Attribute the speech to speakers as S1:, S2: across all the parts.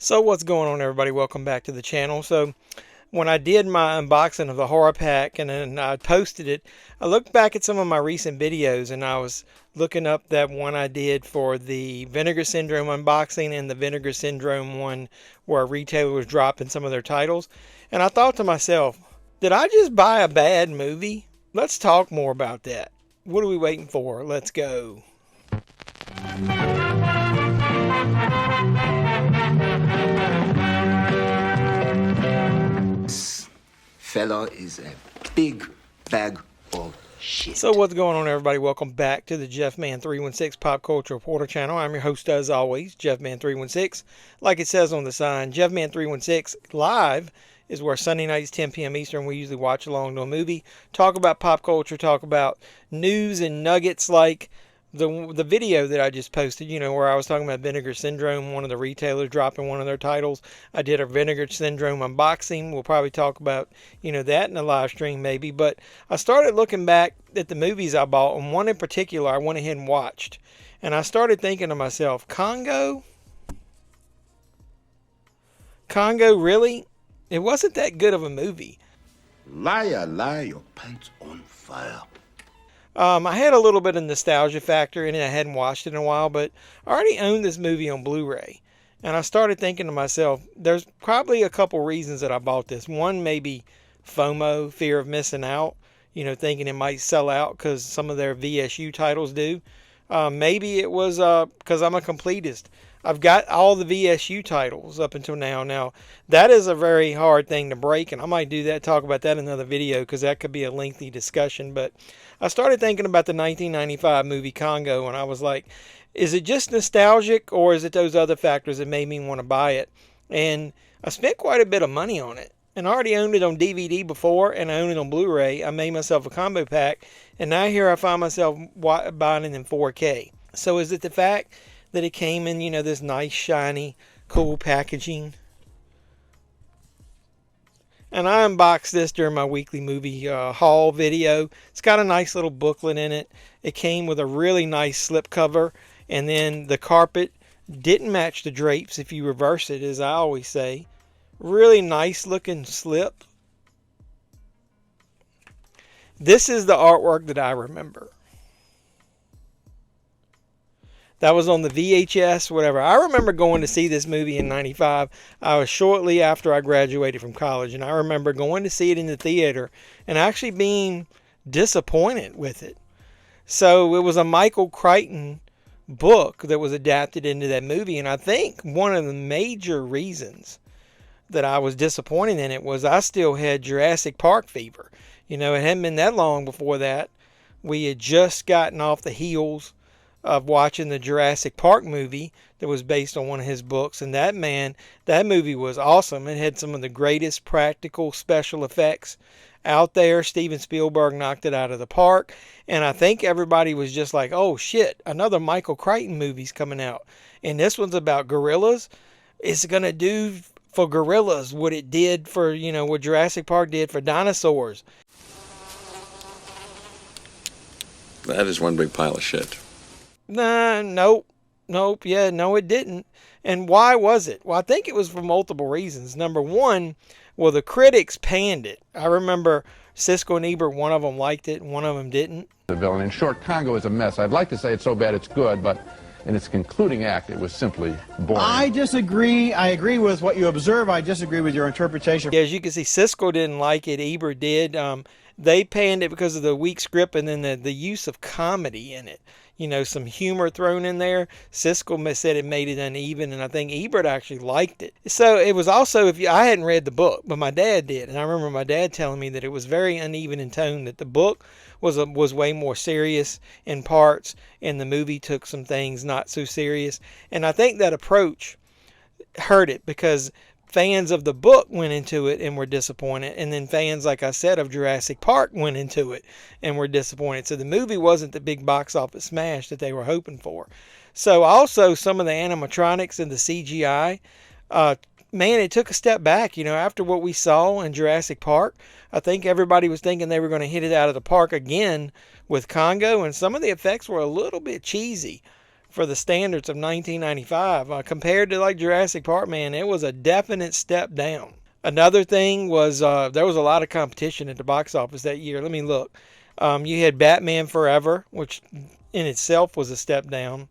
S1: So what's going on, everybody? Welcome back to the channel. So when I did my unboxing of the horror pack and then I posted it, I looked back at some of my recent videos and I was looking up that one I did for the Vinegar Syndrome unboxing and the Vinegar Syndrome one where a retailer was dropping some of their titles. And I thought to myself, did I just buy a bad movie? Let's talk more about that. What are we waiting for? Let's go.
S2: Fella is a big bag of shit.
S1: So what's going on, everybody? Welcome back to the JeffMan316 Pop Culture Reporter channel. I'm your host, as always, JeffMan316. Like it says on the sign, JeffMan316 Live is where Sunday nights, 10 p.m. Eastern, we usually watch along to a movie, talk about pop culture, talk about news and nuggets like the video that I just posted, you know, where I was talking about Vinegar Syndrome, one of the retailers dropping one of their titles. I did a Vinegar Syndrome unboxing. We'll probably talk about, you know, that in a live stream maybe. But I started looking back at the movies I bought, and one in particular I went ahead and watched. And I started thinking to myself, Congo? Congo, really? It wasn't that good of a movie.
S2: Liar, your pants on fire.
S1: I had a little bit of nostalgia factor in it. I hadn't watched it in a while, but I already owned this movie on Blu-ray. And I started thinking to myself, there's probably a couple reasons that I bought this. One, maybe FOMO, fear of missing out, you know, thinking it might sell out because some of their VSU titles do. Maybe it was because I'm a completist. I've got all the VSU titles up until now. Now, that is a very hard thing to break, and I might do that, talk about that in another video, because that could be a lengthy discussion. But I started thinking about the 1995 movie Congo, and I was like, is it just nostalgic, or is it those other factors that made me want to buy it? And I spent quite a bit of money on it, and I already owned it on DVD before, and I owned it on Blu-ray. I made myself a combo pack, and now here I find myself buying it in 4K. So is it the fact that it came in, you know, this nice, shiny, cool packaging? And I unboxed this during my weekly movie haul video. It's got a nice little booklet in it. It came with a really nice slipcover, and then the carpet didn't match the drapes if you reverse it, as I always say. Really nice looking slip. This is the artwork that I remember. That was on the VHS, whatever. I remember going to see this movie in 95. I was shortly after I graduated from college. And I remember going to see it in the theater and actually being disappointed with it. So it was a Michael Crichton book that was adapted into that movie. And I think one of the major reasons that I was disappointed in it was I still had Jurassic Park fever. You know, it hadn't been that long before that. We had just gotten off the heels of watching the Jurassic Park movie that was based on one of his books. And that movie was awesome. It had some of the greatest practical special effects out there. Steven Spielberg knocked it out of the park. And I think everybody was just like, oh shit, another Michael Crichton movie's coming out. And this one's about gorillas. It's going to do for gorillas what it did for, you know, what Jurassic Park did for dinosaurs.
S3: That is one big pile of shit.
S1: Nope, yeah, no, it didn't. And why was it? Well, I think it was for multiple reasons. Number one, well, the critics panned it. I remember Siskel and Ebert, one of them liked it and one of them didn't.
S4: The villain. In short, Congo is a mess. I'd like to say it's so bad it's good, but in its concluding act, it was simply boring.
S5: I disagree. I agree with what you observe. I disagree with your interpretation.
S1: Yeah, as you can see, Siskel didn't like it. Ebert did. They panned it because of the weak script and then the use of comedy in it. You know, some humor thrown in there. Siskel said it made it uneven, and I think Ebert actually liked it. So it was also, I hadn't read the book, but my dad did, and I remember my dad telling me that it was very uneven in tone, that the book was way more serious in parts, and the movie took some things not so serious. And I think that approach hurt it because fans of the book went into it and were disappointed. And then fans, like I said, of Jurassic Park went into it and were disappointed. So the movie wasn't the big box office smash that they were hoping for. So also some of the animatronics and the CGI, man, it took a step back. You know, after what we saw in Jurassic Park, I think everybody was thinking they were going to hit it out of the park again with Congo. And some of the effects were a little bit cheesy for the standards of 1995. Compared to like Jurassic Park, man, it was a definite step down. Another thing was there was a lot of competition at the box office that year. Let me look. You had Batman Forever, which in itself was a step down.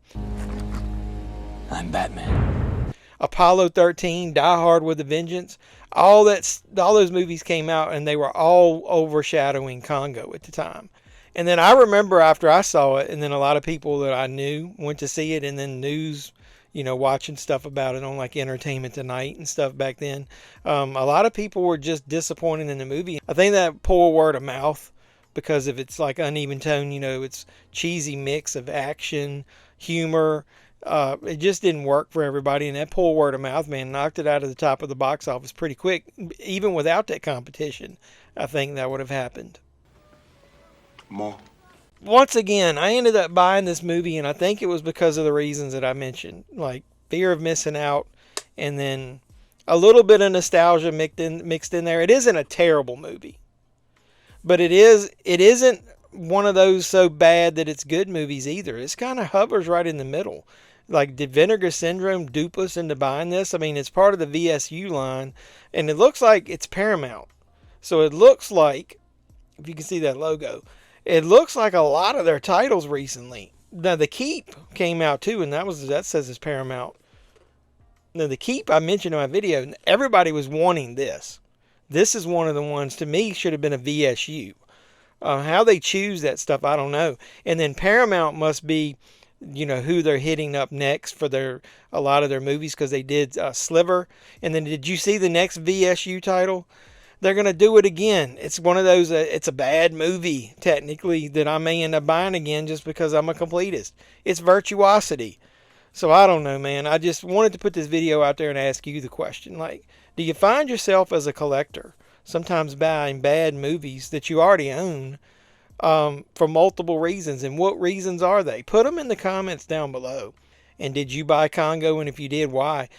S2: I'm Batman.
S1: Apollo 13, Die Hard with a Vengeance. All those movies came out, and they were all overshadowing Congo at the time. And then I remember after I saw it, and then a lot of people that I knew went to see it, and then news, watching stuff about it on like Entertainment Tonight and stuff back then. A lot of people were just disappointed in the movie. I think that poor word of mouth, because of its like uneven tone, it's cheesy mix of action, humor. It just didn't work for everybody, and that poor word of mouth, man, knocked it out of the top of the box office pretty quick. Even without that competition, I think that would have happened.
S2: More.
S1: Once again, I ended up buying this movie, and I think it was because of the reasons that I mentioned, like fear of missing out, and then a little bit of nostalgia mixed in there. It isn't a terrible movie, but it isn't one of those so bad that it's good movies either. It's kind of hovers right in the middle. Like, did Vinegar Syndrome dupe us into buying this? I mean, it's part of the VSU line, and it looks like it's Paramount. So it looks like, if you can see that logo, it looks like a lot of their titles recently. Now, The Keep came out too, and that says it's Paramount. Now, The Keep I mentioned in my video, and everybody was wanting this. This is one of the ones, to me, should have been a VSU. How they choose that stuff, I don't know. And then Paramount must be, who they're hitting up next for a lot of their movies, because they did Sliver. And then did you see the next VSU title? They're going to do it again. It's one of those, it's a bad movie, technically, that I may end up buying again just because I'm a completist. It's Virtuosity. So I don't know, man. I just wanted to put this video out there and ask you the question. Like, do you find yourself as a collector sometimes buying bad movies that you already own for multiple reasons? And what reasons are they? Put them in the comments down below. And did you buy Congo? And if you did, why?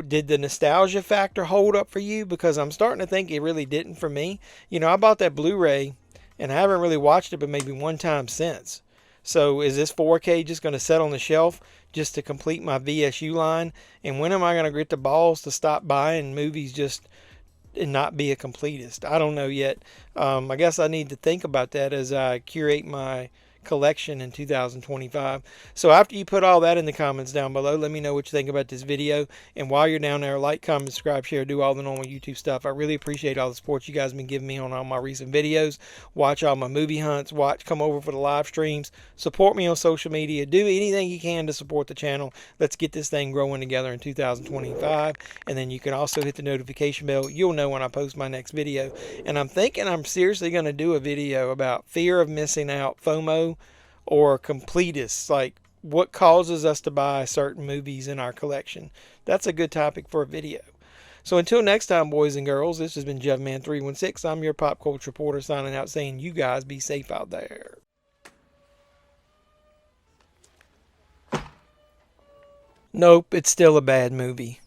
S1: Did the nostalgia factor hold up for you? Because I'm starting to think it really didn't for me. I bought that Blu-ray and I haven't really watched it but maybe one time since. So is this 4K just going to sit on the shelf just to complete my VSU line? And when am I going to get the balls to stop buying movies just and not be a completist? I don't know yet. I guess I need to think about that as I curate my collection in 2025. So after you put all that in the comments down below, let me know what you think about this video. And while you're down there, like, comment, subscribe, share, do all the normal YouTube stuff. I really appreciate all the support you guys have been giving me on all my recent videos. Watch all my movie hunts. Come over for the live streams. Support me on social media. Do anything you can to support the channel. Let's get this thing growing together in 2025. And then you can also hit the notification bell. You'll know when I post my next video. And I'm thinking I'm seriously going to do a video about fear of missing out, FOMO, or completists, like what causes us to buy certain movies in our collection. That's a good topic for a video. So until next time, boys and girls, this has been JevMan316. I'm your pop culture reporter signing out, saying you guys be safe out there. Nope, it's still a bad movie.